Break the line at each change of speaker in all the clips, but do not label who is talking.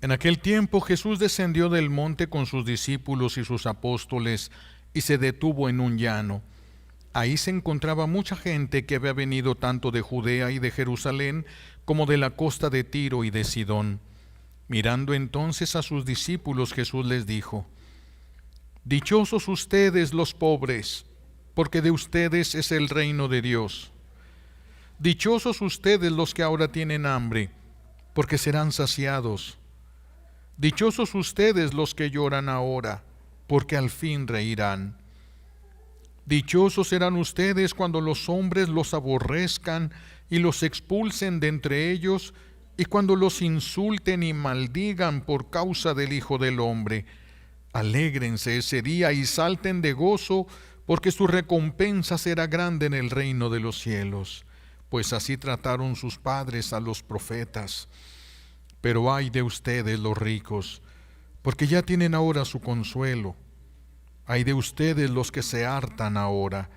En aquel tiempo Jesús descendió del monte con sus discípulos y sus apóstoles y se detuvo en un llano. Ahí se encontraba mucha gente que había venido tanto de Judea y de Jerusalén como de la costa de Tiro y de Sidón. Mirando entonces a sus discípulos, Jesús les dijo: Dichosos ustedes los pobres, porque de ustedes es el reino de Dios. Dichosos ustedes los que ahora tienen hambre, porque serán saciados. Dichosos ustedes los que lloran ahora, porque al fin reirán. Dichosos serán ustedes cuando los hombres los aborrezcan y los expulsen de entre ellos, y cuando los insulten y maldigan por causa del Hijo del Hombre. Alégrense ese día y salten de gozo, porque su recompensa será grande en el reino de los cielos, pues así trataron sus padres a los profetas. Pero ay de ustedes los ricos, porque ya tienen ahora su consuelo. Ay de ustedes los que se hartan ahora,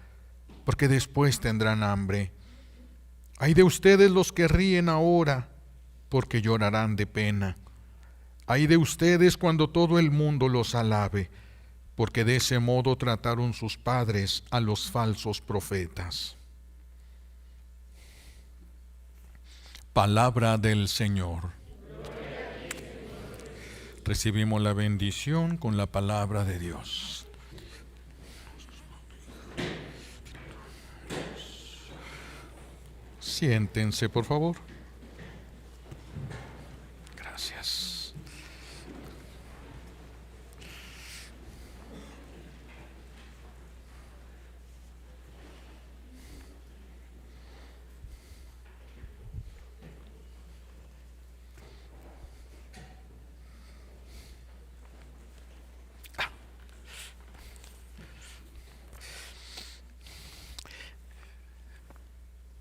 porque después tendrán hambre. Ay de ustedes los que ríen ahora, porque llorarán de pena. Ay de ustedes cuando todo el mundo los alabe, porque de ese modo trataron sus padres a los falsos profetas. Palabra del Señor. Recibimos la bendición con la palabra de Dios. Siéntense, por favor. Gracias.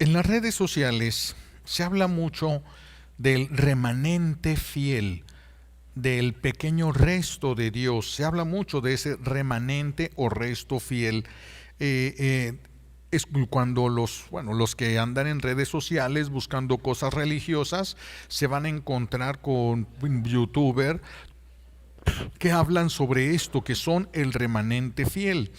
En las redes sociales se habla mucho del remanente fiel, del pequeño resto de Dios. Se habla mucho de ese remanente o resto fiel. Es cuando los que andan en redes sociales buscando cosas religiosas se van a encontrar con youtubers que hablan sobre esto, que son el remanente fiel.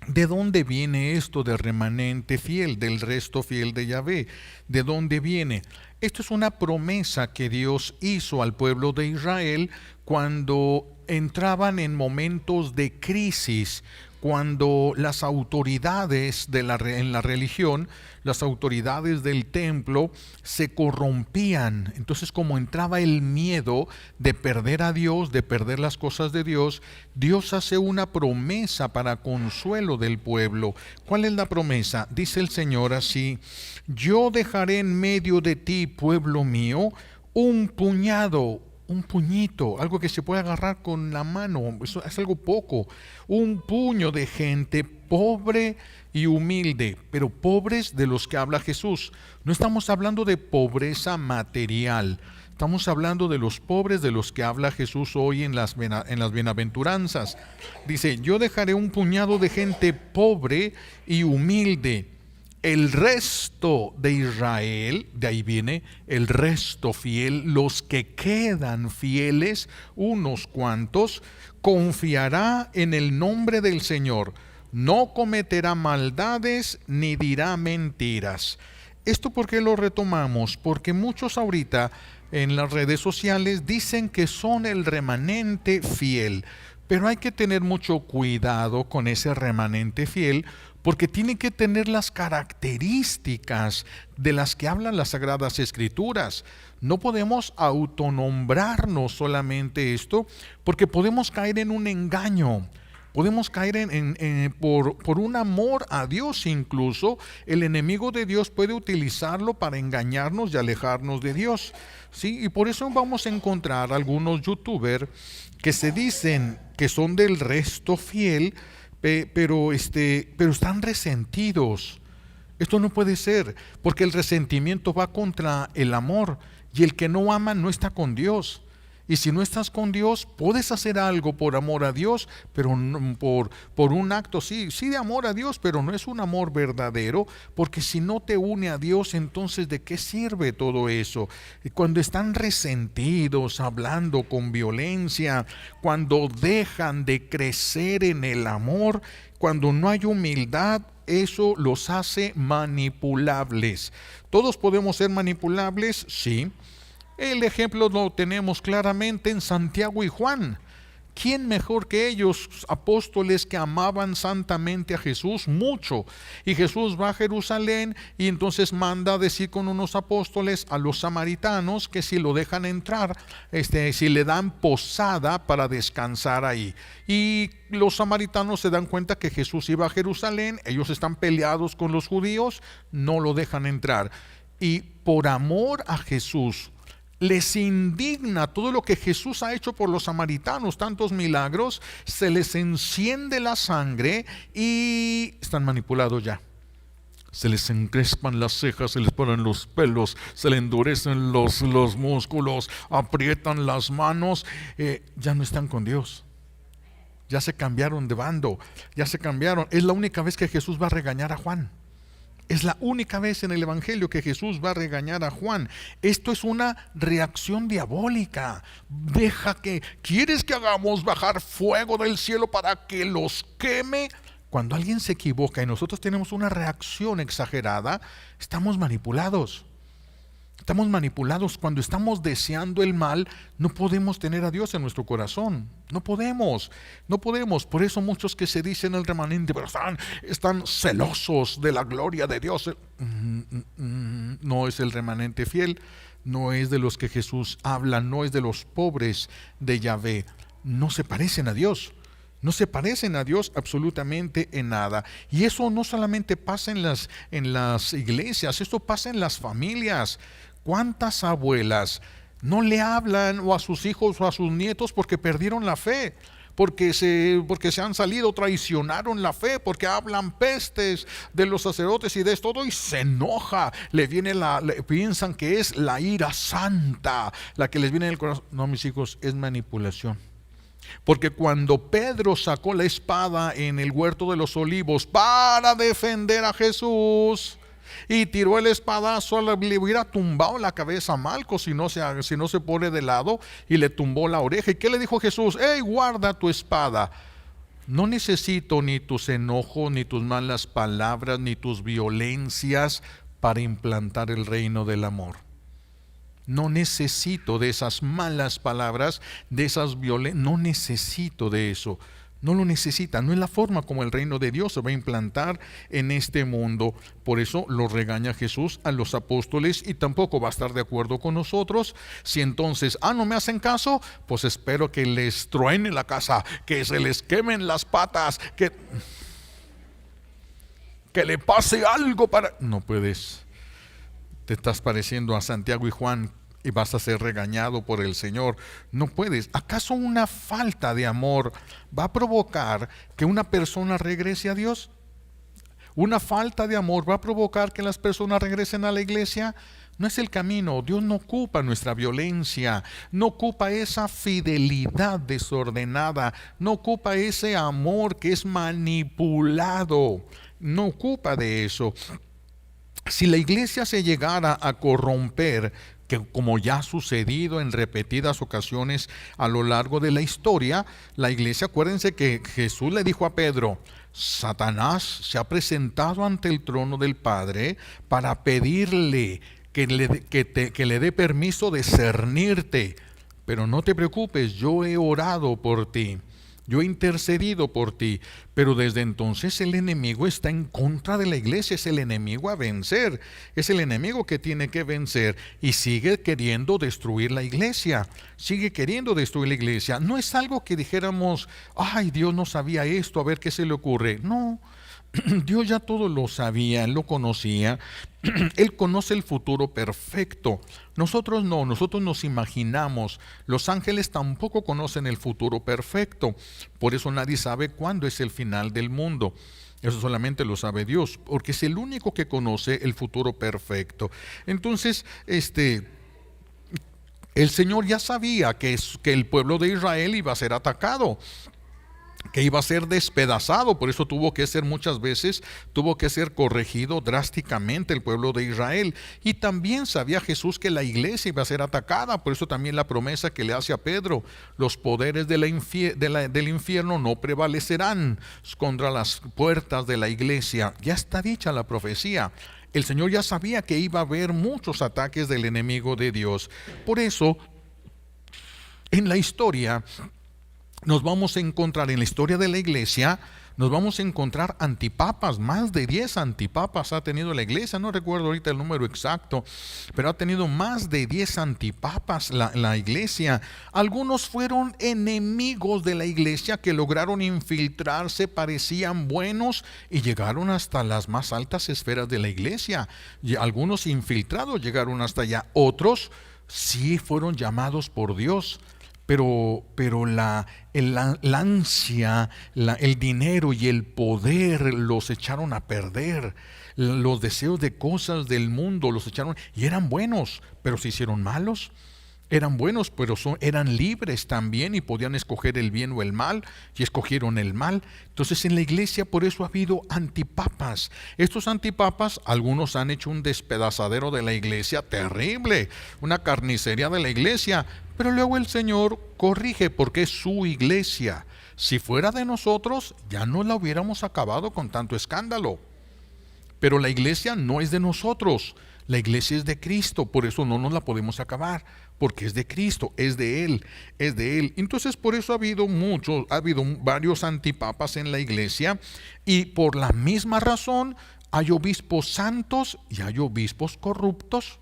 ¿De dónde viene esto del remanente fiel, del resto fiel de Yahvé? ¿De dónde viene? Esto es una promesa que Dios hizo al pueblo de Israel cuando entraban en momentos de crisis, cuando las autoridades en la religión, las autoridades del templo se corrompían. Entonces, como entraba el miedo de perder a Dios, de perder las cosas de Dios, Dios hace una promesa para consuelo del pueblo. ¿Cuál es la promesa? Dice el Señor así: yo dejaré en medio de ti, pueblo mío, un puñito, algo que se puede agarrar con la mano. Eso es algo poco. Un puño de gente pobre y humilde, pero pobres de los que habla Jesús. No estamos hablando de pobreza material. Estamos hablando de los pobres de los que habla Jesús hoy en las bienaventuranzas. Dice: yo dejaré un puñado de gente pobre y humilde. El resto de Israel, de ahí viene el resto fiel, los que quedan fieles, unos cuantos, confiará en el nombre del Señor, no cometerá maldades ni dirá mentiras. ¿Esto por qué lo retomamos? Porque muchos ahorita en las redes sociales dicen que son el remanente fiel, pero hay que tener mucho cuidado con ese remanente fiel, porque tiene que tener las características de las que hablan las Sagradas Escrituras. No podemos autonombrarnos solamente esto, porque podemos caer en un engaño. Podemos caer por un amor a Dios incluso. El enemigo de Dios puede utilizarlo para engañarnos y alejarnos de Dios, ¿sí? Y por eso vamos a encontrar algunos youtubers que se dicen que son del resto fiel, pero están resentidos. Esto no puede ser, porque el resentimiento va contra el amor, y el que no ama no está con Dios. Y si no estás con Dios, puedes hacer algo por amor a Dios, pero no por un acto, sí de amor a Dios, pero no es un amor verdadero, porque si no te une a Dios, entonces ¿de qué sirve todo eso? Y cuando están resentidos, hablando con violencia, cuando dejan de crecer en el amor, cuando no hay humildad, eso los hace manipulables. ¿Todos podemos ser manipulables? Sí. El ejemplo lo tenemos claramente en Santiago y Juan. ¿Quién mejor que ellos, apóstoles que amaban santamente a Jesús mucho? Y Jesús va a Jerusalén y entonces manda a decir con unos apóstoles a los samaritanos que si lo dejan entrar, si le dan posada para descansar ahí. Y los samaritanos se dan cuenta que Jesús iba a Jerusalén, ellos están peleados con los judíos, no lo dejan entrar. Y por amor a Jesús, les indigna todo lo que Jesús ha hecho por los samaritanos, tantos milagros, se les enciende la sangre y están manipulados ya. Se les encrespan las cejas, se les ponen los pelos, se les endurecen los músculos, aprietan las manos, ya no están con Dios. Ya se cambiaron de bando, ya se cambiaron. Es la única vez que Jesús va a regañar a Juan. Es la única vez en el Evangelio que Jesús va a regañar a Juan. Esto es una reacción diabólica. ¿Quieres que hagamos bajar fuego del cielo para que los queme? Cuando alguien se equivoca y nosotros tenemos una reacción exagerada, estamos manipulados. Estamos manipulados. Cuando estamos deseando el mal, no podemos tener a Dios en nuestro corazón. No podemos. Por eso muchos que se dicen el remanente, pero están celosos de la gloria de Dios. No es el remanente fiel, no es de los que Jesús habla, no es de los pobres de Yahvé. No se parecen a Dios. No se parecen a Dios absolutamente en nada. Y eso no solamente pasa en las iglesias, esto pasa en las familias. ¿Cuántas abuelas no le hablan o a sus hijos o a sus nietos porque perdieron la fe? Porque se han salido, traicionaron la fe, porque hablan pestes de los sacerdotes y de todo y se enoja. Piensan que es la ira santa la que les viene en el corazón. No, mis hijos, es manipulación. Porque cuando Pedro sacó la espada en el huerto de los olivos para defender a Jesús y tiró el espadazo, le hubiera tumbado la cabeza a Malco si no se pone de lado, y le tumbó la oreja. ¿Y qué le dijo Jesús? ¡Ey, guarda tu espada! No necesito ni tus enojos, ni tus malas palabras, ni tus violencias para implantar el reino del amor. No necesito de esas malas palabras, de esas violencias, no necesito de eso. No lo necesita, no es la forma como el reino de Dios se va a implantar en este mundo. Por eso lo regaña Jesús a los apóstoles y tampoco va a estar de acuerdo con nosotros. Si entonces, no me hacen caso, pues espero que les truene la casa, que se les quemen las patas, que le pase algo para... No puedes. Te estás pareciendo a Santiago y Juan y vas a ser regañado por el Señor. No puedes. ¿Acaso una falta de amor va a provocar que una persona regrese a Dios? ¿Una falta de amor va a provocar que las personas regresen a la iglesia? No es el camino. Dios no ocupa nuestra violencia, no ocupa esa fidelidad desordenada, no ocupa ese amor que es manipulado, no ocupa de eso. Si la iglesia se llegara a corromper, que como ya ha sucedido en repetidas ocasiones a lo largo de la historia, la iglesia, acuérdense que Jesús le dijo a Pedro: Satanás se ha presentado ante el trono del Padre para pedirle que le dé permiso de cernirte, pero no te preocupes, yo he orado por ti. Yo he intercedido por ti. Pero desde entonces el enemigo está en contra de la iglesia. Es el enemigo a vencer. Es el enemigo que tiene que vencer. Y sigue queriendo destruir la iglesia. Sigue queriendo destruir la iglesia. No es algo que dijéramos: ay, Dios no sabía esto, a ver qué se le ocurre. No. Dios ya todo lo sabía, Él lo conocía. Él conoce el futuro perfecto. Nosotros no, nosotros nos imaginamos. Los ángeles tampoco conocen el futuro perfecto. Por eso nadie sabe cuándo es el final del mundo. Eso solamente lo sabe Dios, porque es el único que conoce el futuro perfecto. Entonces, El Señor ya sabía que el pueblo de Israel iba a ser atacado, que iba a ser despedazado, por eso tuvo que ser muchas veces, tuvo que ser corregido drásticamente el pueblo de Israel. Y también sabía Jesús que la iglesia iba a ser atacada, por eso también la promesa que le hace a Pedro: los poderes del infierno no prevalecerán contra las puertas de la iglesia. Ya está dicha la profecía. El Señor ya sabía que iba a haber muchos ataques del enemigo de Dios. Por eso, en la historia nos vamos a encontrar, en la historia de la iglesia, nos vamos a encontrar antipapas. Más de 10 antipapas ha tenido la iglesia. No recuerdo ahorita el número exacto, pero ha tenido más de 10 antipapas la iglesia. Algunos fueron enemigos de la iglesia que lograron infiltrarse, parecían buenos y llegaron hasta las más altas esferas de la iglesia. Y algunos infiltrados llegaron hasta allá. Otros sí fueron llamados por Dios. Pero la ansia, el dinero y el poder los echaron a perder. Los deseos de cosas del mundo los echaron, y eran buenos, pero se hicieron malos. Eran buenos, pero eran libres también y podían escoger el bien o el mal, y escogieron el mal. Entonces en la iglesia por eso ha habido antipapas. Estos antipapas, algunos han hecho un despedazadero de la iglesia terrible, una carnicería de la iglesia, pero luego el Señor corrige porque es su iglesia. Si fuera de nosotros, ya no la hubiéramos acabado con tanto escándalo. Pero la iglesia no es de nosotros, la iglesia es de Cristo, por eso no nos la podemos acabar, porque es de Cristo, es de Él, es de Él. Entonces por eso ha habido varios antipapas en la iglesia, y por la misma razón hay obispos santos y hay obispos corruptos,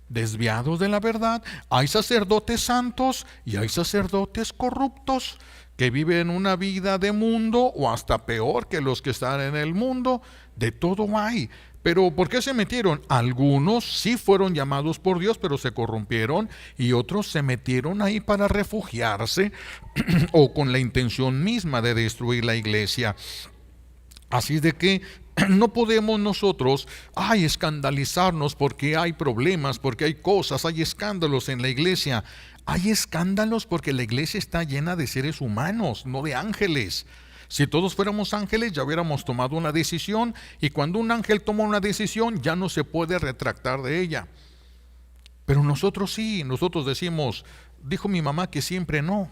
desviados de la verdad. Hay sacerdotes santos y hay sacerdotes corruptos que viven una vida de mundo, o hasta peor que los que están en el mundo. De todo hay. Pero ¿por qué se metieron? Algunos sí fueron llamados por Dios, pero se corrompieron, y otros se metieron ahí para refugiarse o con la intención misma de destruir la iglesia. Así de que no podemos nosotros escandalizarnos porque hay problemas, porque hay cosas, hay escándalos en la iglesia. Hay escándalos porque la iglesia está llena de seres humanos, no de ángeles. Si todos fuéramos ángeles, ya hubiéramos tomado una decisión, y cuando un ángel toma una decisión ya no se puede retractar de ella. Pero nosotros sí, nosotros decimos: dijo mi mamá que siempre no.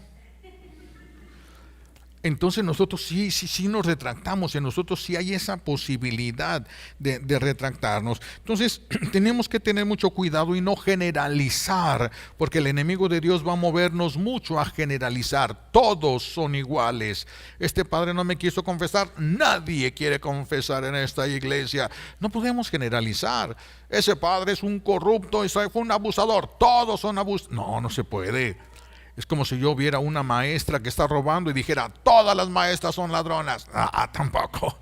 Entonces nosotros sí nos retractamos, en nosotros sí hay esa posibilidad de retractarnos. Entonces tenemos que tener mucho cuidado y no generalizar, porque el enemigo de Dios va a movernos mucho a generalizar. Todos son iguales. Este padre no me quiso confesar, nadie quiere confesar en esta iglesia. No podemos generalizar. Ese padre es un corrupto, fue un abusador, todos son abusadores. No se puede. Es como si yo viera una maestra que está robando y dijera: todas las maestras son ladronas. Tampoco.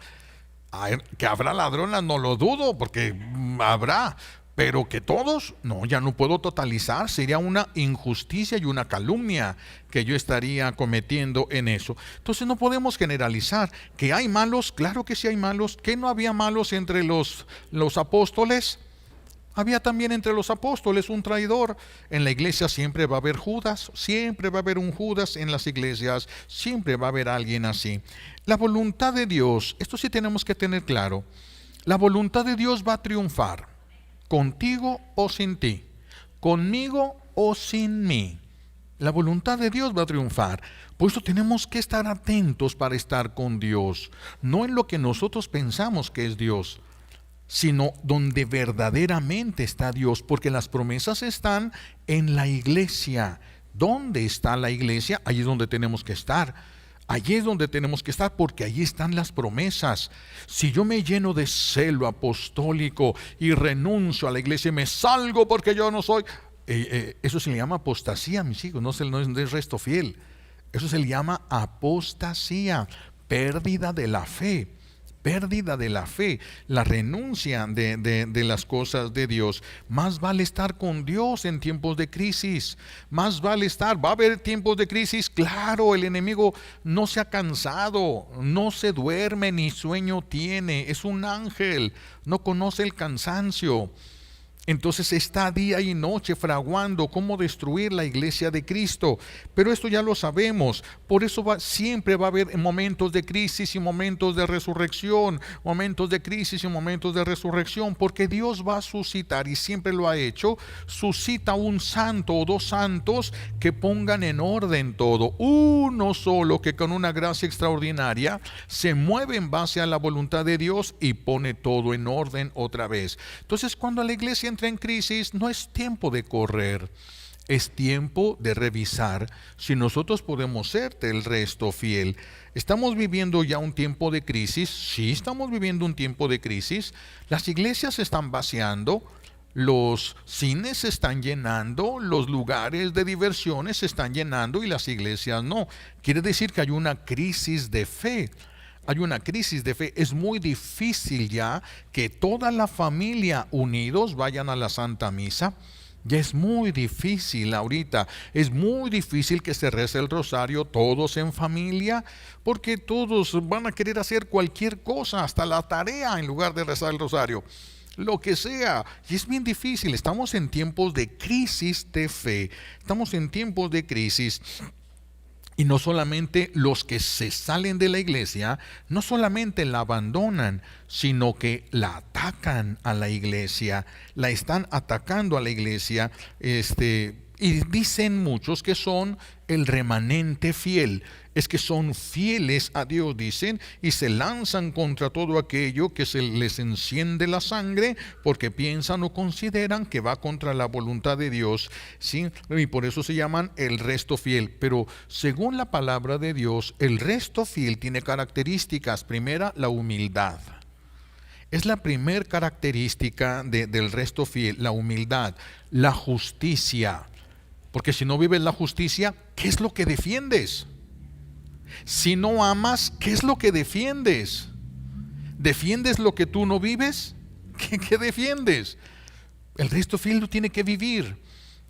Que habrá ladronas, no lo dudo, porque habrá. Pero que todos, no, ya no puedo totalizar. Sería una injusticia y una calumnia que yo estaría cometiendo en eso. Entonces no podemos generalizar. ¿Que hay malos? Claro que sí hay malos. ¿Que no había malos entre los apóstoles? Había también entre los apóstoles un traidor. En la iglesia siempre va a haber Judas, siempre va a haber un Judas en las iglesias, siempre va a haber alguien así. La voluntad de Dios, esto sí tenemos que tener claro, la voluntad de Dios va a triunfar, contigo o sin ti, conmigo o sin mí. La voluntad de Dios va a triunfar. Por eso tenemos que estar atentos para estar con Dios, no en lo que nosotros pensamos que es Dios, sino donde verdaderamente está Dios, porque las promesas están en la iglesia. ¿Dónde está la iglesia? Allí es donde tenemos que estar. Allí es donde tenemos que estar, porque allí están las promesas. Si yo me lleno de celo apostólico y renuncio a la iglesia y me salgo porque yo no soy, eso se le llama apostasía, mis hijos, no es resto fiel. Eso se le llama apostasía, pérdida de la fe. Pérdida de la fe, la renuncia de las cosas de Dios. Más vale estar con Dios en tiempos de crisis. Más vale estar. ¿Va a haber tiempos de crisis? Claro, el enemigo no se ha cansado, no se duerme ni sueño tiene. Es un ángel, no conoce el cansancio. Entonces está día y noche fraguando cómo destruir la iglesia de Cristo. Pero esto ya lo sabemos. Por eso siempre va a haber momentos de crisis y momentos de resurrección. Momentos de crisis y momentos de resurrección. Porque Dios va a suscitar, y siempre lo ha hecho, suscita un santo o dos santos que pongan en orden todo. Uno solo que con una gracia extraordinaria se mueve en base a la voluntad de Dios y pone todo en orden otra vez. Entonces, cuando la iglesia entra en crisis, no es tiempo de correr, es tiempo de revisar si nosotros podemos ser del resto fiel. ¿Estamos viviendo ya un tiempo de crisis? Sí, estamos viviendo un tiempo de crisis. Las iglesias se están vaciando, los cines se están llenando, los lugares de diversiones se están llenando y las iglesias no. Quiere decir que hay una crisis de fe. Hay una crisis de fe. Es muy difícil ya que toda la familia unidos vayan a la Santa Misa. Ya es muy difícil ahorita. Es muy difícil que se rece el rosario todos en familia, porque todos van a querer hacer cualquier cosa, hasta la tarea, en lugar de rezar el rosario. Lo que sea. Y es bien difícil. Estamos en tiempos de crisis de fe. Estamos en tiempos de crisis. Y no solamente los que se salen de la iglesia, no solamente la abandonan, sino que la atacan a la iglesia, la están atacando a la iglesia, y dicen muchos que son el remanente fiel. Es que son fieles a Dios, dicen, y se lanzan contra todo aquello que se les enciende la sangre, porque piensan o consideran que va contra la voluntad de Dios, ¿sí? Y por eso se llaman el resto fiel. Pero según la palabra de Dios, el resto fiel tiene características. Primera, la humildad. Es la primer característica del resto fiel, la humildad. La justicia. Porque si no vives la justicia, ¿qué es lo que defiendes? Si no amas, ¿qué es lo que defiendes? ¿Defiendes lo que tú no vives? ¿Qué defiendes? El resto fiel lo tiene que vivir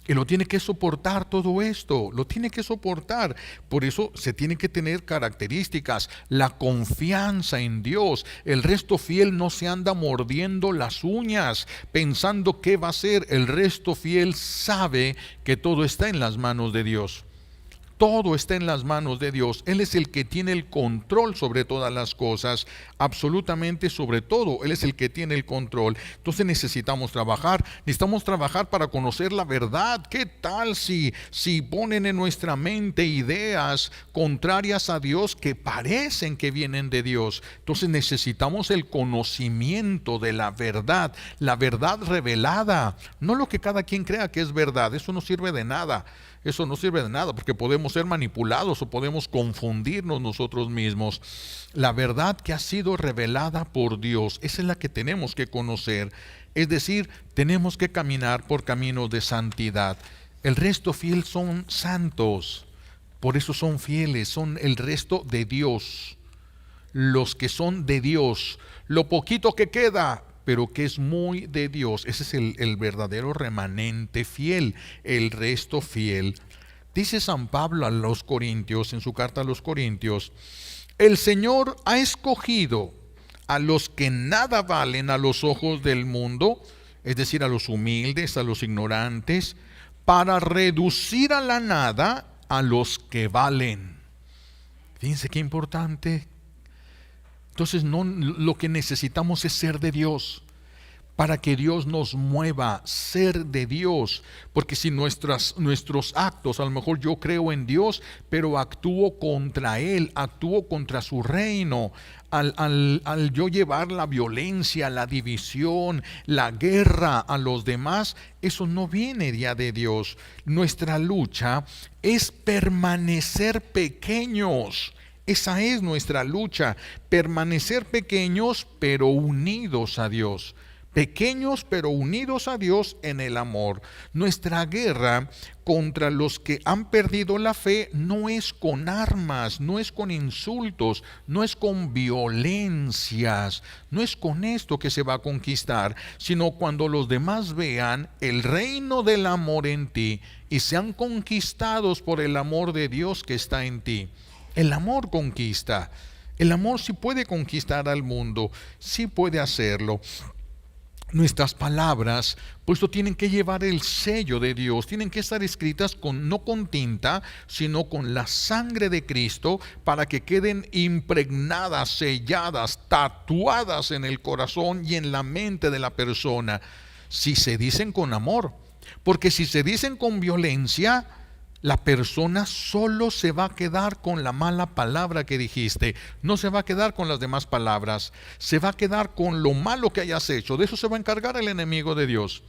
y lo tiene que soportar todo esto, lo tiene que soportar. Por eso se tiene que tener características, la confianza en Dios. El resto fiel no se anda mordiendo las uñas pensando qué va a hacer. El resto fiel sabe que todo está en las manos de Dios. Todo está en las manos de Dios. Él es el que tiene el control sobre todas las cosas, absolutamente sobre todo. Él es el que tiene el control. Entonces necesitamos trabajar para conocer la verdad. ¿Qué tal si ponen en nuestra mente ideas contrarias a Dios que parecen que vienen de Dios? Entonces necesitamos el conocimiento de la verdad revelada, no lo que cada quien crea que es verdad. Eso no sirve de nada. Eso no sirve de nada, porque podemos ser manipulados o podemos confundirnos nosotros mismos. La verdad que ha sido revelada por Dios, esa es la que tenemos que conocer. Es decir, tenemos que caminar por caminos de santidad. El resto fiel son santos, por eso son fieles, son el resto de Dios. Los que son de Dios, lo poquito que queda, pero que es muy de Dios. Ese es el verdadero remanente fiel, el resto fiel. Dice San Pablo a los Corintios, en su carta a los Corintios, el Señor ha escogido a los que nada valen a los ojos del mundo, es decir, a los humildes, a los ignorantes, para reducir a la nada a los que valen. Fíjense qué importante. Entonces lo que necesitamos es ser de Dios, para que Dios nos mueva, ser de Dios. Porque si nuestros actos, a lo mejor yo creo en Dios, pero actúo contra Él, actúo contra su reino, al yo llevar la violencia, la división, la guerra a los demás, eso no viene ya de Dios. Nuestra lucha es permanecer pequeños. Esa es nuestra lucha, permanecer pequeños pero unidos a Dios. Pequeños pero unidos a Dios en el amor. Nuestra guerra contra los que han perdido la fe no es con armas, no es con insultos, no es con violencias, no es con esto que se va a conquistar, sino cuando los demás vean el reino del amor en ti y sean conquistados por el amor de Dios que está en ti. El amor conquista. El amor sí puede conquistar al mundo, sí puede hacerlo. Nuestras palabras, puesto tienen que llevar el sello de Dios, tienen que estar escritas no con tinta, sino con la sangre de Cristo, para que queden impregnadas, selladas, tatuadas en el corazón y en la mente de la persona, si se dicen con amor. Porque si se dicen con violencia, la persona solo se va a quedar con la mala palabra que dijiste, no se va a quedar con las demás palabras, se va a quedar con lo malo que hayas hecho. De eso se va a encargar el enemigo de Dios,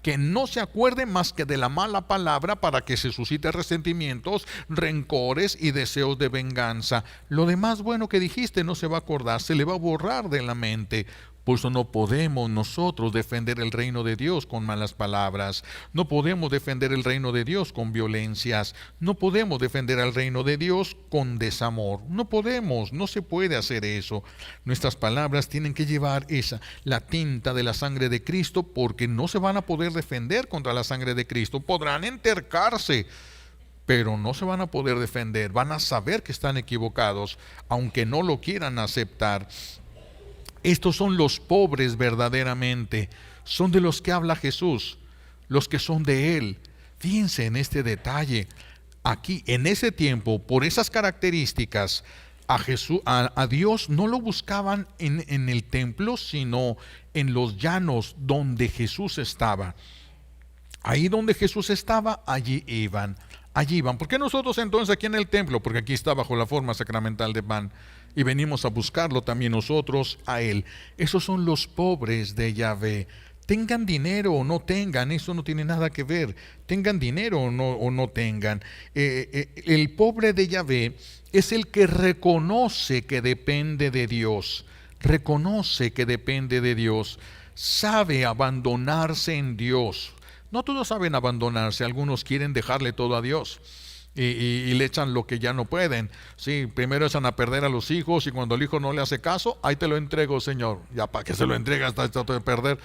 que no se acuerde más que de la mala palabra, para que se suscite resentimientos, rencores y deseos de venganza. Lo demás bueno que dijiste no se va a acordar, se le va a borrar de la mente. Por eso no podemos nosotros defender el reino de Dios con malas palabras. No podemos defender el reino de Dios con violencias. No podemos defender al reino de Dios con desamor. No podemos, no se puede hacer eso. Nuestras palabras tienen que llevar la tinta de la sangre de Cristo, porque no se van a poder defender contra la sangre de Cristo. Podrán entercarse, pero no se van a poder defender. Van a saber que están equivocados, aunque no lo quieran aceptar. Estos son los pobres verdaderamente, son de los que habla Jesús, los que son de Él. Fíjense en este detalle. Aquí, en ese tiempo, por esas características, a Dios no lo buscaban en el templo, sino en los llanos donde Jesús estaba. Ahí donde Jesús estaba, allí iban. Allí iban. ¿Por qué nosotros entonces aquí en el templo? Porque aquí está bajo la forma sacramental de pan. Y venimos a buscarlo también nosotros a Él. Esos son los pobres de Yahvé. Tengan dinero o no tengan, eso no tiene nada que ver. Tengan dinero o no tengan. El pobre de Yahvé es el que reconoce que depende de Dios. Reconoce que depende de Dios. Sabe abandonarse en Dios. No todos saben abandonarse, algunos quieren dejarle todo a Dios. Y le echan lo que ya no pueden. Sí, primero echan a perder a los hijos, y cuando el hijo no le hace caso, ahí te lo entrego, Señor. Ya, ¿para qué se lo entregas? Está de perder.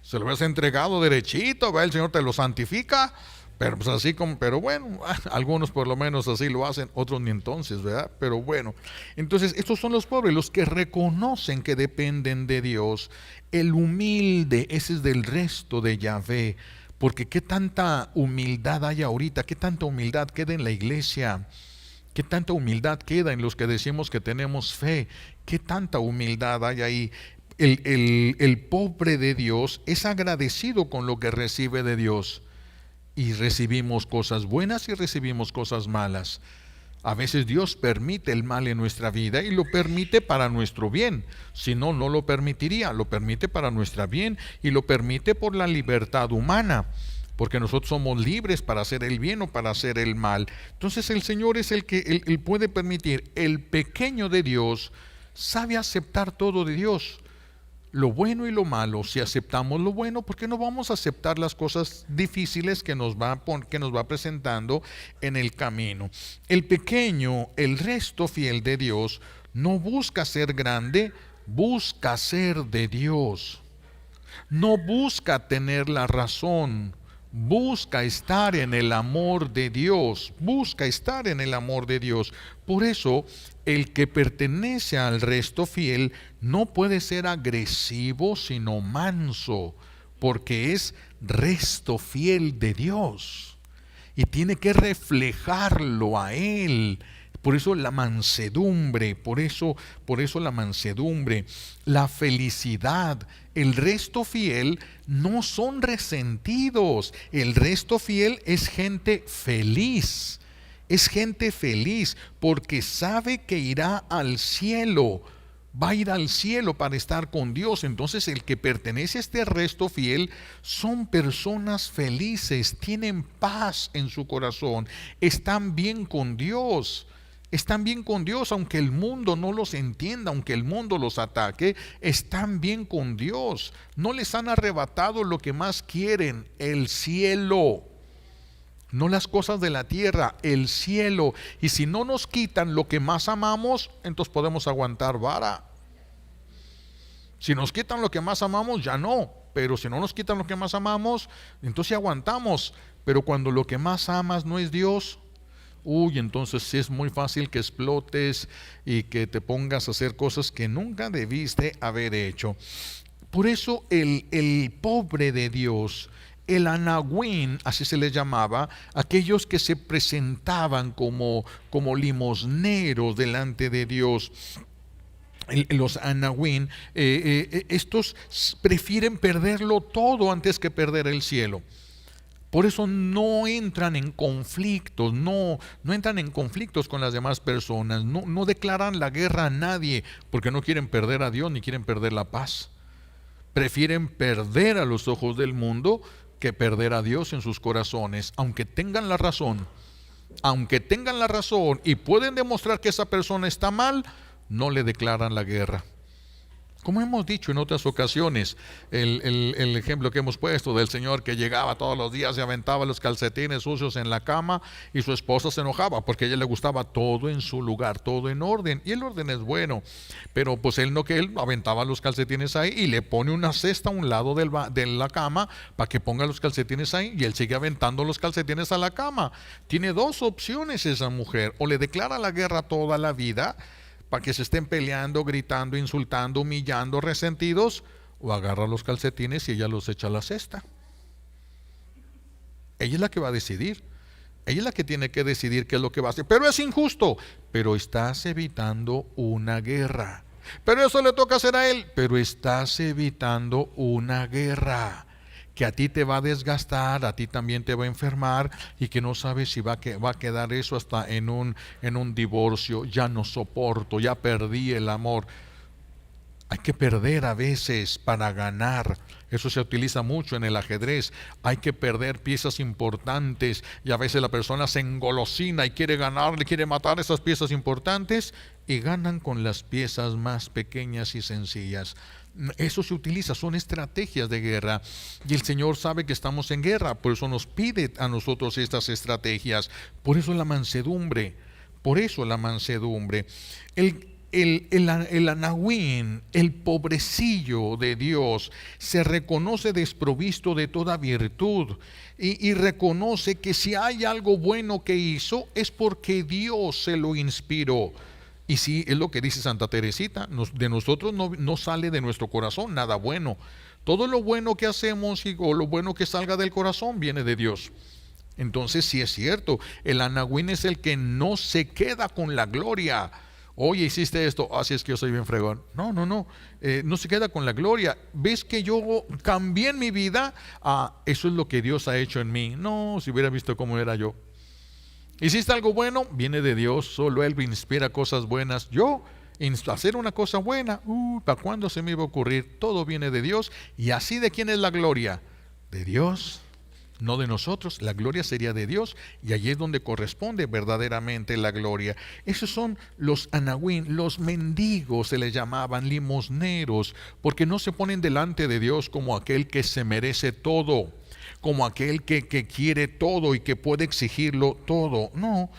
Se lo has entregado derechito, ¿verdad? El Señor te lo santifica. Pero pues así como, pero bueno, algunos por lo menos así lo hacen, otros ni entonces, ¿verdad? Pero bueno, entonces estos son los pobres, los que reconocen que dependen de Dios. El humilde, ese es del resto de Yahvé. Porque qué tanta humildad hay ahorita, qué tanta humildad queda en la iglesia, qué tanta humildad queda en los que decimos que tenemos fe, qué tanta humildad hay ahí. El pobre de Dios es agradecido con lo que recibe de Dios. Y recibimos cosas buenas y recibimos cosas malas. A veces Dios permite el mal en nuestra vida y lo permite para nuestro bien. Si no, no lo permitiría. Lo permite para nuestro bien y lo permite por la libertad humana. Porque nosotros somos libres para hacer el bien o para hacer el mal. Entonces el Señor es el que él puede permitir. El pequeño de Dios sabe aceptar todo de Dios. Lo bueno y lo malo. Si aceptamos lo bueno, ¿por qué no vamos a aceptar las cosas difíciles que nos va presentando en el camino? El pequeño, el resto fiel de Dios, no busca ser grande, busca ser de Dios. No busca tener la razón, busca estar en el amor de Dios, busca estar en el amor de Dios. Por eso, el que pertenece al resto fiel no puede ser agresivo, sino manso, porque es resto fiel de Dios y tiene que reflejarlo a Él. Por eso la mansedumbre, por eso la mansedumbre, la felicidad. El resto fiel no son resentidos. El resto fiel es gente feliz. Es gente feliz porque sabe que irá al cielo. Va a ir al cielo para estar con Dios. Entonces el que pertenece a este resto fiel son personas felices, tienen paz en su corazón, están bien con Dios. Están bien con Dios, aunque el mundo no los entienda, aunque el mundo los ataque, están bien con Dios. No les han arrebatado lo que más quieren, el cielo. No las cosas de la tierra, el cielo. Y si no nos quitan lo que más amamos, entonces podemos aguantar vara. Si nos quitan lo que más amamos, ya no. Pero si no nos quitan lo que más amamos, entonces sí aguantamos. Pero cuando lo que más amas no es Dios, entonces sí es muy fácil que explotes y que te pongas a hacer cosas que nunca debiste haber hecho. Por eso el pobre de Dios, el anahuín, así se les llamaba, aquellos que se presentaban como limosneros delante de Dios. Los anahuín, estos prefieren perderlo todo antes que perder el cielo. Por eso no entran en conflictos, no entran en conflictos con las demás personas, no declaran la guerra a nadie, porque no quieren perder a Dios ni quieren perder la paz. Prefieren perder a los ojos del mundo que perder a Dios en sus corazones, aunque tengan la razón. Aunque tengan la razón y pueden demostrar que esa persona está mal, no le declaran la guerra. Como hemos dicho en otras ocasiones, el ejemplo que hemos puesto del señor que llegaba todos los días y aventaba los calcetines sucios en la cama, y su esposa se enojaba porque a ella le gustaba todo en su lugar, todo en orden, y el orden es bueno, pero pues él aventaba los calcetines ahí y le pone una cesta a un lado de la cama para que ponga los calcetines ahí, y él sigue aventando los calcetines a la cama. Tiene dos opciones esa mujer: o le declara la guerra toda la vida para que se estén peleando, gritando, insultando, humillando, resentidos, o agarra los calcetines y ella los echa a la cesta. Ella es la que va a decidir. Ella es la que tiene que decidir qué es lo que va a hacer. Pero es injusto. Pero estás evitando una guerra. Pero eso le toca hacer a él. Pero estás evitando una guerra que a ti te va a desgastar, a ti también te va a enfermar, y que no sabes si va a quedar eso hasta en un divorcio. Ya no soporto, ya perdí el amor. Hay que perder a veces para ganar. Eso se utiliza mucho en el ajedrez. Hay que perder piezas importantes, y a veces la persona se engolosina y quiere ganar, le quiere matar esas piezas importantes, y ganan con las piezas más pequeñas y sencillas. Eso se utiliza, son estrategias de guerra, y el Señor sabe que estamos en guerra, por eso nos pide a nosotros estas estrategias. Por eso la mansedumbre, el anahuín, el pobrecillo de Dios, se reconoce desprovisto de toda virtud, y reconoce que si hay algo bueno que hizo es porque Dios se lo inspiró. Y sí, es lo que dice Santa Teresita: de nosotros no sale de nuestro corazón nada bueno. Todo lo bueno que hacemos o lo bueno que salga del corazón viene de Dios. Entonces sí es cierto, el anahuín es el que no se queda con la gloria. Oye, hiciste esto, así es que yo soy bien fregón. No se queda con la gloria. ¿Ves que yo cambié en mi vida? Eso es lo que Dios ha hecho en mí. No, si hubiera visto cómo era yo. ¿Hiciste algo bueno? Viene de Dios, solo Él me inspira cosas buenas. Yo, hacer una cosa buena, ¿para cuándo se me iba a ocurrir? Todo viene de Dios. ¿Y así de quién es la gloria? De Dios, no de nosotros. La gloria sería de Dios, y allí es donde corresponde verdaderamente la gloria. Esos son los anahuín, los mendigos se les llamaban, limosneros, porque no se ponen delante de Dios como aquel que se merece todo, como aquel que quiere todo y que puede exigirlo todo. No.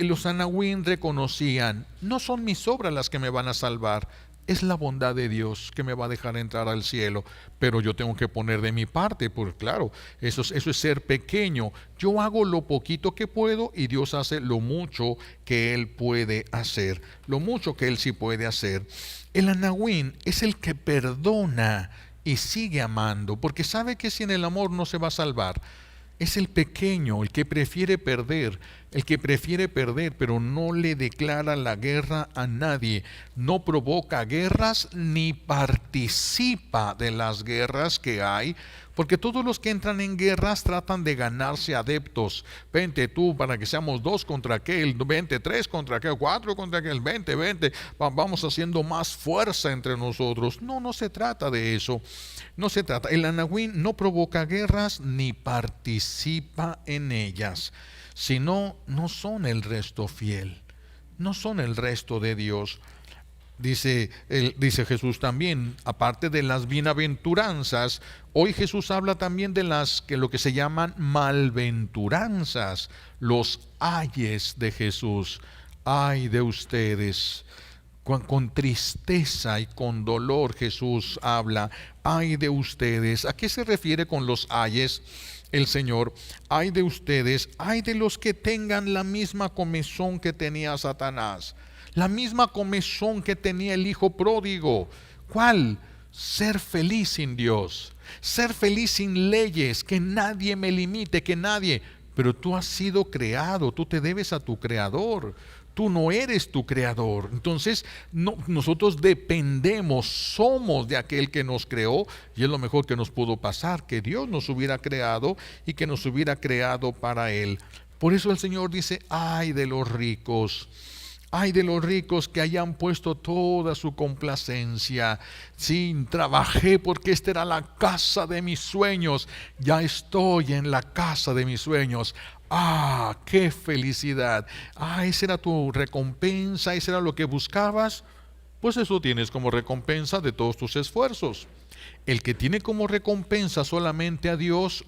Los anahuín reconocían: no son mis obras las que me van a salvar, es la bondad de Dios que me va a dejar entrar al cielo, pero yo tengo que poner de mi parte, porque claro, eso es ser pequeño. Yo hago lo poquito que puedo, y Dios hace lo mucho que Él puede hacer, lo mucho que Él sí puede hacer. El anahuín es el que perdona y sigue amando, porque sabe que sin el amor no se va a salvar. Es el pequeño, el que prefiere perder, pero no le declara la guerra a nadie, no provoca guerras ni participa de las guerras que hay, porque todos los que entran en guerras tratan de ganarse adeptos. Vente tú para que seamos 2 contra aquel, 20, 3 contra aquel, 4 contra aquel, 20, vamos haciendo más fuerza entre nosotros. No se trata de eso. No se trata. El anahuín no provoca guerras ni participa en ellas, sino no son el resto fiel, no son el resto de Dios. Dice Jesús también, aparte de las bienaventuranzas, hoy Jesús habla también de lo que se llaman malventuranzas, los ayes de Jesús. Ay de ustedes. Con tristeza y con dolor Jesús habla: ay de ustedes. ¿A qué se refiere con los ayes el Señor? Ay de ustedes, ay de los que tengan la misma comezón que tenía Satanás, la misma comezón que tenía el hijo pródigo. ¿Cuál? Ser feliz sin Dios, ser feliz sin leyes, que nadie me limite, que nadie. Pero tú has sido creado, tú te debes a tu creador. Tú no eres tu creador. Entonces, nosotros dependemos, somos de aquel que nos creó, y es lo mejor que nos pudo pasar, que Dios nos hubiera creado y que nos hubiera creado para Él. Por eso el Señor dice, ay de los ricos. Ay de los ricos que hayan puesto toda su complacencia. Sí, trabajé porque esta era la casa de mis sueños. Ya estoy en la casa de mis sueños. Ah, qué felicidad. Ah, esa era tu recompensa, ese era lo que buscabas. Pues eso tienes como recompensa de todos tus esfuerzos. El que tiene como recompensa solamente a Dios,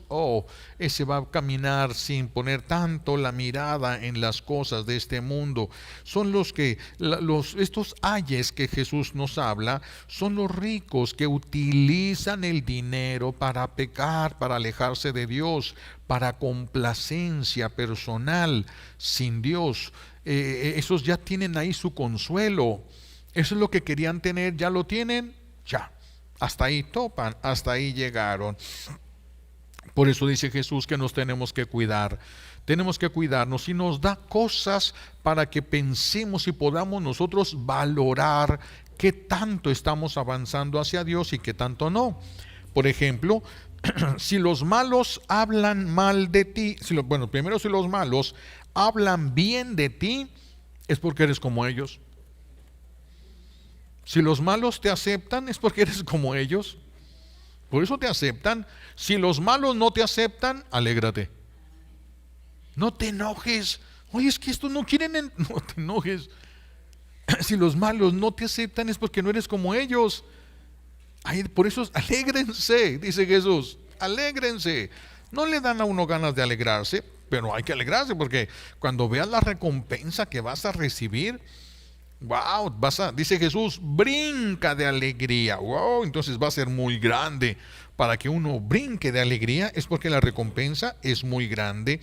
ese va a caminar sin poner tanto la mirada en las cosas de este mundo. Son estos ayes que Jesús nos habla, son los ricos que utilizan el dinero para pecar, para alejarse de Dios, para complacencia personal sin Dios. Esos ya tienen ahí su consuelo. Eso es lo que querían tener, ya lo tienen, ya. Hasta ahí topan, hasta ahí llegaron. Por eso dice Jesús que nos tenemos que cuidar. Tenemos que cuidarnos y nos da cosas para que pensemos y podamos nosotros valorar qué tanto estamos avanzando hacia Dios y qué tanto no. Por ejemplo, si los malos hablan mal de ti, primero si los malos hablan bien de ti, es porque eres como ellos. Si los malos te aceptan, es porque eres como ellos. Por eso te aceptan. Si los malos no te aceptan, alégrate. No te enojes. Oye, es que estos no quieren. No te enojes. Si los malos no te aceptan, es porque no eres como ellos. Por eso, alégrense, dice Jesús. Alégrense. No le dan a uno ganas de alegrarse, pero hay que alegrarse porque cuando veas la recompensa que vas a recibir, wow, dice Jesús, brinca de alegría. Wow, entonces va a ser muy grande. Para que uno brinque de alegría es porque la recompensa es muy grande.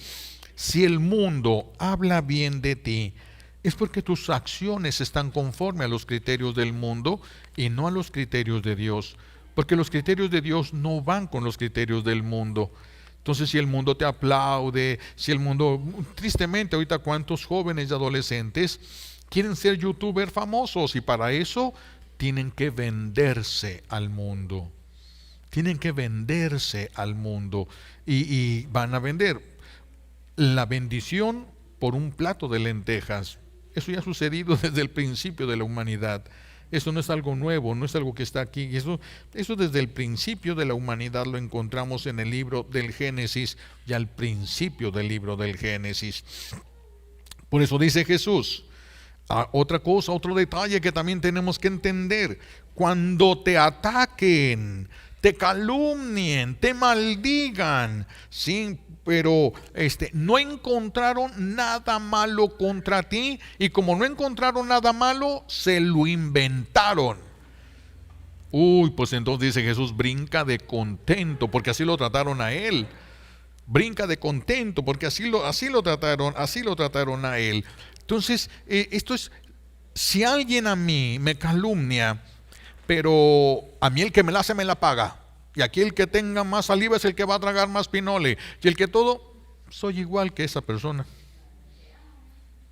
Si el mundo habla bien de ti, es porque tus acciones están conforme a los criterios del mundo y no a los criterios de Dios. Porque los criterios de Dios no van con los criterios del mundo. Entonces, si el mundo te aplaude, si el mundo, tristemente ahorita cuántos jóvenes y adolescentes quieren ser youtubers famosos y para eso tienen que venderse al mundo. Tienen que venderse al mundo y van a vender la bendición por un plato de lentejas. Eso ya ha sucedido desde el principio de la humanidad. Eso no es algo nuevo, no es algo que está aquí. Eso desde el principio de la humanidad lo encontramos en el libro del Génesis y al principio del libro del Génesis. Por eso dice Jesús, otra cosa, otro detalle que también tenemos que entender. Cuando te ataquen, te calumnien, te maldigan, ¿sí? Pero no encontraron nada malo contra ti, y como no encontraron nada malo, se lo inventaron. Pues entonces dice Jesús, brinca de contento, porque así lo trataron a él. Brinca de contento, porque así lo trataron a él. Entonces, esto es, si alguien a mí me calumnia, pero a mí el que me la hace me la paga. Y aquí el que tenga más saliva es el que va a tragar más pinole. Y el que todo, soy igual que esa persona.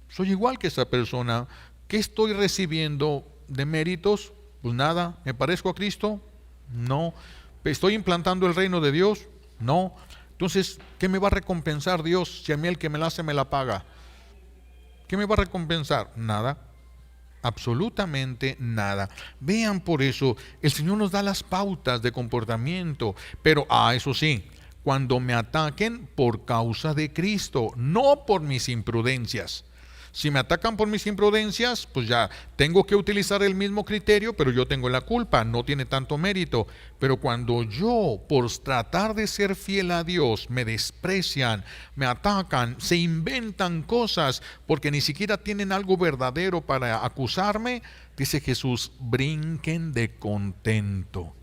Soy igual que esa persona. ¿Qué estoy recibiendo de méritos? Pues nada. ¿Me parezco a Cristo? No. ¿Estoy implantando el reino de Dios? No. Entonces, ¿qué me va a recompensar Dios si a mí el que me la hace me la paga? ¿Qué me va a recompensar? Nada. Absolutamente nada. Vean, por eso el Señor nos da las pautas de comportamiento, pero eso sí, cuando me ataquen por causa de Cristo, no por mis imprudencias. Si me atacan por mis imprudencias, pues ya tengo que utilizar el mismo criterio, pero yo tengo la culpa, no tiene tanto mérito. Pero cuando yo, por tratar de ser fiel a Dios, me desprecian, me atacan, se inventan cosas, porque ni siquiera tienen algo verdadero para acusarme, dice Jesús, brinquen de contento.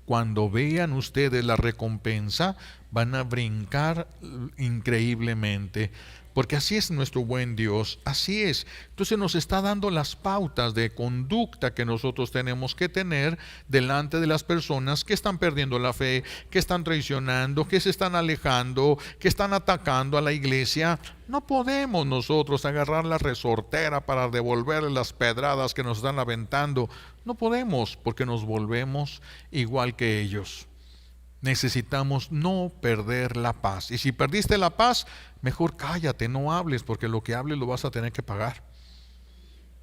Cuando vean ustedes la recompensa, van a brincar increíblemente. porque así es nuestro buen Dios, así es. Entonces nos está dando las pautas de conducta que nosotros tenemos que tener delante de las personas que están perdiendo la fe, que están traicionando, que se están alejando, que están atacando a la iglesia. No podemos nosotros agarrar la resortera para devolverle las pedradas que nos están aventando. No podemos, porque nos volvemos igual que ellos. Necesitamos no perder la paz. Y si perdiste la paz, mejor cállate, no hables, porque lo que hables lo vas a tener que pagar.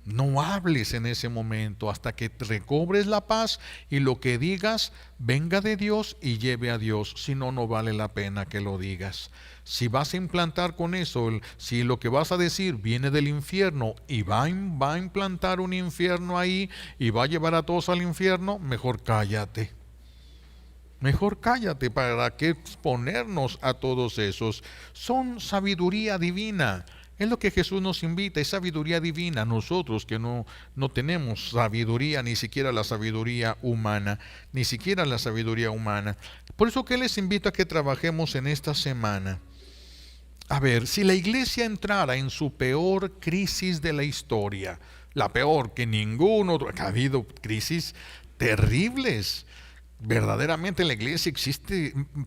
No hables en ese momento hasta que recobres la paz y lo que digas venga de Dios y lleve a Dios. Si no, no vale la pena que lo digas. Si vas a implantar con eso, si lo que vas a decir viene del infierno y va a implantar un infierno ahí y va a llevar a todos al infierno, mejor cállate. Mejor cállate, ¿para qué exponernos a todos esos? Son sabiduría divina. Es lo que Jesús nos invita, es sabiduría divina. Nosotros que no tenemos sabiduría, ni siquiera la sabiduría humana, ni siquiera la sabiduría humana. Por eso que les invito a que trabajemos en esta semana. A ver, si la iglesia entrara en su peor crisis de la historia, la peor que ningún otro, ha habido crisis terribles. Verdaderamente la iglesia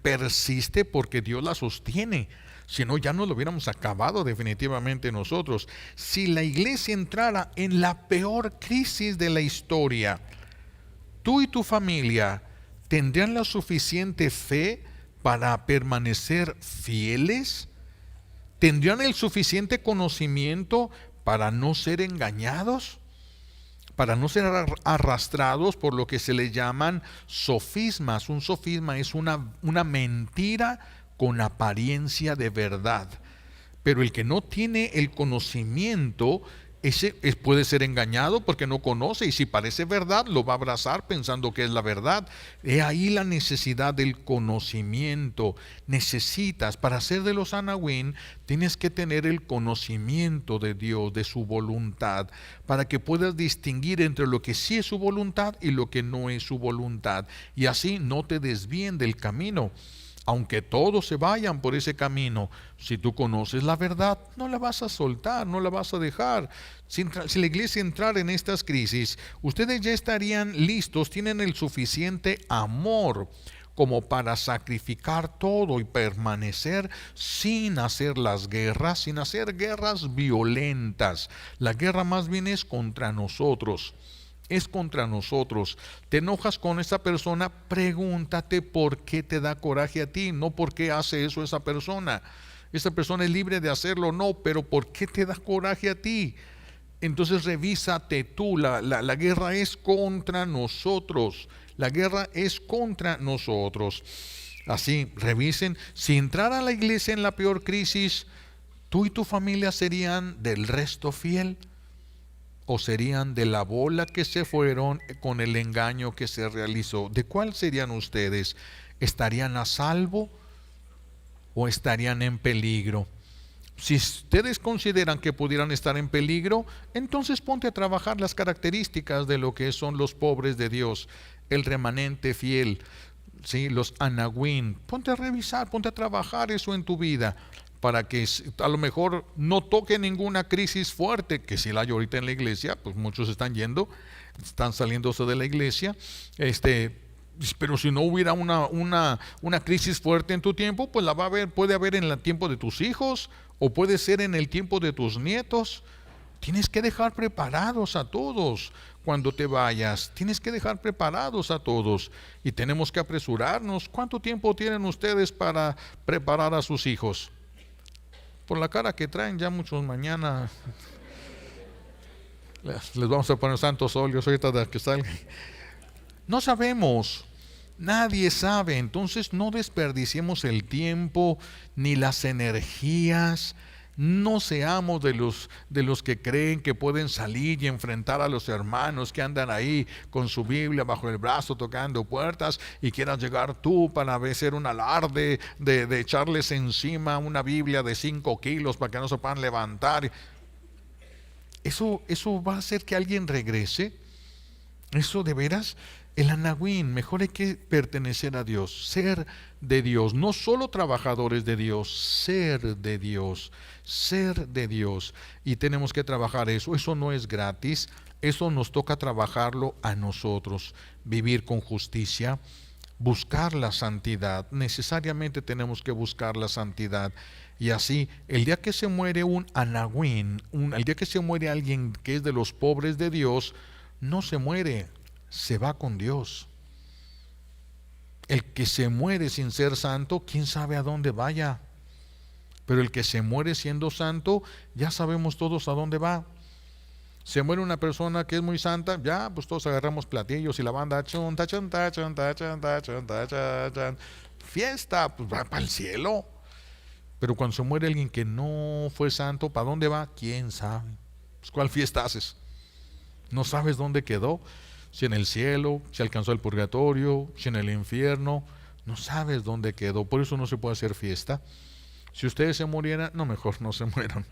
persiste porque Dios la sostiene. Si no, ya nos lo hubiéramos acabado definitivamente nosotros. Si la iglesia entrara en la peor crisis de la historia, tú y tu familia tendrían la suficiente fe para permanecer fieles. ¿Tendrían el suficiente conocimiento para no ser engañados? Para no ser arrastrados por lo que se le llaman sofismas. Un sofisma es una mentira con apariencia de verdad. Pero el que no tiene el conocimiento, ese puede ser engañado porque no conoce, y si parece verdad lo va a abrazar pensando que es la verdad. He ahí la necesidad del conocimiento. Necesitas, para ser de los Anahuín, tienes que tener el conocimiento de Dios, de su voluntad, para que puedas distinguir entre lo que sí es su voluntad y lo que no es su voluntad, y así no te desvíen del camino. Aunque todos se vayan por ese camino, si tú conoces la verdad, no la vas a soltar, no la vas a dejar. Si la iglesia entrara en estas crisis, ustedes ya estarían listos, tienen el suficiente amor como para sacrificar todo y permanecer sin hacer las guerras, sin hacer guerras violentas. La guerra más bien es contra nosotros. Es contra nosotros. Te enojas con esa persona, pregúntate por qué te da coraje a ti, no por qué hace eso esa persona. Esa persona es libre de hacerlo, no, pero ¿por qué te da coraje a ti? Entonces revísate tú, la guerra es contra nosotros. La guerra es contra nosotros. Así, revisen. Si entrara a la iglesia en la peor crisis, ¿tú y tu familia serían del resto fiel? ¿O serían de la bola que se fueron con el engaño que se realizó? ¿De cuál serían ustedes? ¿Estarían a salvo o estarían en peligro? Si ustedes consideran que pudieran estar en peligro, entonces ponte a trabajar las características de lo que son los pobres de Dios, el remanente fiel, ¿sí? Los Anahuín. Ponte a revisar, ponte a trabajar eso en tu vida, para que a lo mejor no toque ninguna crisis fuerte, que si la hay ahorita en la iglesia, pues muchos están saliéndose de la iglesia, pero si no hubiera una crisis fuerte en tu tiempo, pues la va a haber, puede haber en el tiempo de tus hijos, o puede ser en el tiempo de tus nietos. Tienes que dejar preparados a todos cuando te vayas. Tienes que dejar preparados a todos. Y tenemos que apresurarnos. ¿Cuánto tiempo tienen ustedes para preparar a sus hijos? Por la cara que traen, ya muchos mañana les vamos a poner santos óleos ahorita de que salgan. No sabemos, nadie sabe. Entonces no desperdiciemos el tiempo ni las energías. No seamos de los que creen que pueden salir y enfrentar a los hermanos que andan ahí con su Biblia bajo el brazo tocando puertas, y quieras llegar tú para hacer un alarde de echarles encima una Biblia de 5 kilos para que no se puedan levantar. Eso va a hacer que alguien regrese. Eso de veras, el anahuín, mejor hay que pertenecer a Dios, ser de Dios, no solo trabajadores de Dios, ser de Dios, ser de Dios. Y tenemos que trabajar eso, eso no es gratis, eso nos toca trabajarlo a nosotros, vivir con justicia, buscar la santidad, necesariamente tenemos que buscar la santidad. Y así, el día que se muere un anahuín, el día que se muere alguien que es de los pobres de Dios, no se muere, se va con Dios. El que se muere sin ser santo, quién sabe a dónde vaya. Pero el que se muere siendo santo, ya sabemos todos a dónde va. Se muere una persona que es muy santa, ya pues todos agarramos platillos y la banda chunta, chunta, chunta, chunta, chunta, chunta, fiesta, pues va para el cielo. Pero cuando se muere alguien que no fue santo, ¿para dónde va? ¿Quién sabe? Pues, ¿cuál fiesta haces? No sabes dónde quedó, si en el cielo, si alcanzó el purgatorio, si en el infierno, no sabes dónde quedó, por eso no se puede hacer fiesta. Si ustedes se murieran, no, mejor no se mueran.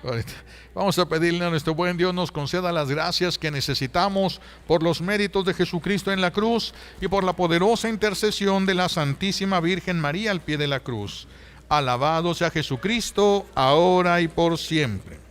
Ahorita vamos a pedirle a nuestro buen Dios nos conceda las gracias que necesitamos por los méritos de Jesucristo en la cruz y por la poderosa intercesión de la Santísima Virgen María al pie de la cruz. Alabado sea Jesucristo, ahora y por siempre.